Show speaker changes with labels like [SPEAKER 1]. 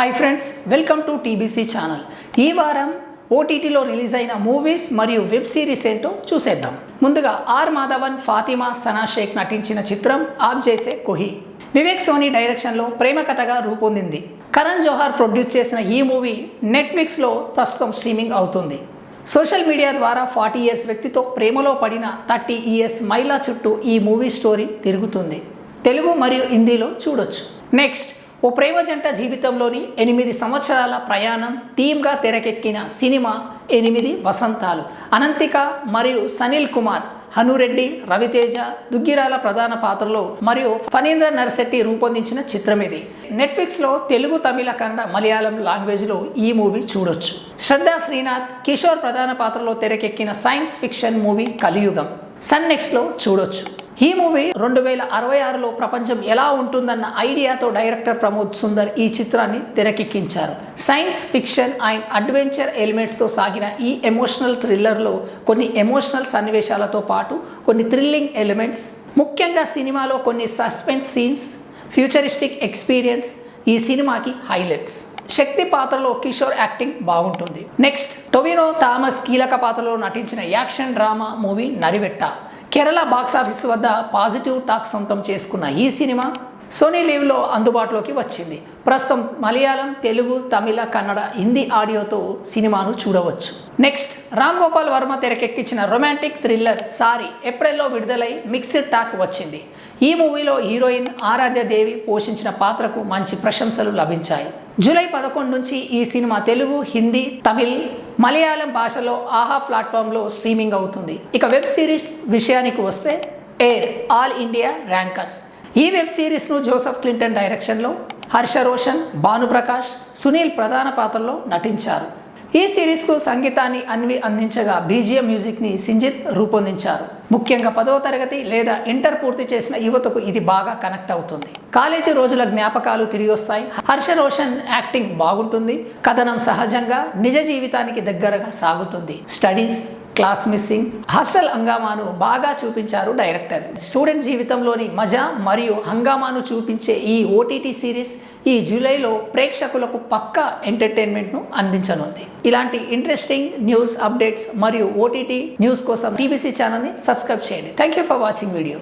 [SPEAKER 1] Hi friends, welcome to TBC channel. ఈ వారం ఓటీటీలో రిలీజ్ అయిన మూవీస్ మరియు వెబ్ సిరీస్ ఏంటో చూసేద్దాం. ముందుగా ఆర్ మాధవన్, ఫాతిమా సనా షేక్ నటించిన చిత్రం ఆప్ జైసే కోహీ వివేక్ సోనీ డైరెక్షన్లో ప్రేమ కథగా రూపొందింది. కరణ్ జోహార్ ప్రొడ్యూస్ చేసిన ఈ మూవీ నెట్ఫ్లిక్స్లో ప్రస్తుతం స్ట్రీమింగ్ అవుతుంది. సోషల్ మీడియా ద్వారా 40 ఇయర్స్ వ్యక్తితో ప్రేమలో పడిన 30 ఇయర్స్ మహిళ చుట్టూ ఈ మూవీ స్టోరీ తిరుగుతుంది. తెలుగు మరియు హిందీలో చూడొచ్చు. నెక్స్ట్, ఓ ప్రేమ జంట జీవితంలోని 8 సంవత్సరాల ప్రయాణం థీమ్గా తెరకెక్కిన సినిమా 8 వసంతాలు. అనంతిక మరియు సనిల్ కుమార్, హనురెడ్డి, రవితేజ, దుగ్గిరాల ప్రధాన పాత్రలో మరియు ఫణీంద్ర నర్శెట్టి రూపొందించిన చిత్రం ఇది. నెట్ఫ్లిక్స్లో తెలుగు, తమిళ, కన్నడ, మలయాళం లాంగ్వేజ్లో ఈ మూవీ చూడొచ్చు. శ్రద్ధా శ్రీనాథ్, కిషోర్ ప్రధాన పాత్రలో తెరకెక్కిన సైన్స్ ఫిక్షన్ మూవీ కలియుగం సన్ నెక్స్ట్లో చూడొచ్చు. ఈ మూవీ 2066లో ప్రపంచం ఎలా ఉంటుందన్న ఐడియాతో డైరెక్టర్ ప్రమోద్ సుందర్ ఈ చిత్రాన్ని తెరకెక్కించారు. సైన్స్ ఫిక్షన్ అండ్ అడ్వెంచర్ ఎలిమెంట్స్తో సాగిన ఈ ఎమోషనల్ థ్రిల్లర్లో కొన్ని ఎమోషనల్ సన్నివేశాలతో పాటు కొన్ని థ్రిల్లింగ్ ఎలిమెంట్స్, ముఖ్యంగా సినిమాలో కొన్ని సస్పెన్స్ సీన్స్, ఫ్యూచరిస్టిక్ ఎక్స్పీరియన్స్ ఈ సినిమాకి హైలైట్స్. శక్తి పాత్రలో కిషోర్ యాక్టింగ్ బాగుంటుంది. నెక్స్ట్, టొవినో థామస్ కీలక పాత్రలో నటించిన action drama movie Narivetta Kerala box office వద్ద పాజిటివ్ టాక్ సొంతం చేసుకున్న ఈ సినిమా సోనీ లీవ్లో అందుబాటులోకి వచ్చింది. ప్రస్తుతం మలయాళం, తెలుగు, తమిళ, కన్నడ, హిందీ ఆడియోతో సినిమాను చూడవచ్చు. నెక్స్ట్, రామ్ గోపాల్ వర్మ తెరకెక్కించిన రొమాంటిక్ థ్రిల్లర్ సారీ ఏప్రిల్లో విడుదలై మిక్స్డ్ టాక్ వచ్చింది. ఈ మూవీలో హీరోయిన్ ఆరాధ్య దేవి పోషించిన పాత్రకు మంచి ప్రశంసలు లభించాయి. జూలై 11 నుంచి ఈ సినిమా తెలుగు, హిందీ, తమిళ్, మలయాళం భాషలో ఆహా ప్లాట్ఫామ్లో స్ట్రీమింగ్ అవుతుంది. ఇక వెబ్ సిరీస్ విషయానికి వస్తే ఎయిర్ ఆల్ ఇండియా ర్యాంకర్స్. ఈ వెబ్ సిరీస్ను జోసెఫ్ క్లింటన్ డైరెక్షన్లో హర్ష రోషన్, భానుప్రకాష్, సునీల్ ప్రధాన పాత్రలో నటించారు. ఈ సిరీస్కు సంగీతాన్ని అన్వి అందించగా బీజిఎం మ్యూజిక్ని సింజిత్ రూపొందించారు. ముఖ్యంగా 10వ తరగతి లేదా ఇంటర్ పూర్తి చేసిన యువతకు ఇది బాగా కనెక్ట్ అవుతుంది. కాలేజీ రోజుల జ్ఞాపకాలు తిరిగి వస్తాయి. హర్ష రోషన్ యాక్టింగ్ బాగుంటుంది. కథనం సహజంగా నిజ జీవితానికి దగ్గరగా సాగుతుంది. స్టడీస్, క్లాస్ మిస్సింగ్, హాస్టల్ హంగామాను బాగా చూపించారు డైరెక్టర్. స్టూడెంట్ జీవితంలోని మజా మరియు హంగామాను చూపించే ఈ ఓటీటీ సిరీస్ ఈ జూలైలో ప్రేక్షకులకు పక్కా ఎంటర్టైన్మెంట్ను అందించనుంది. ఇలాంటి ఇంట్రెస్టింగ్ న్యూస్ అప్డేట్స్ మరియు ఓటీటీ న్యూస్ కోసం టీబీసీ ఛానల్ని సబ్స్క్రైబ్ చేయండి. Thank you for watching video.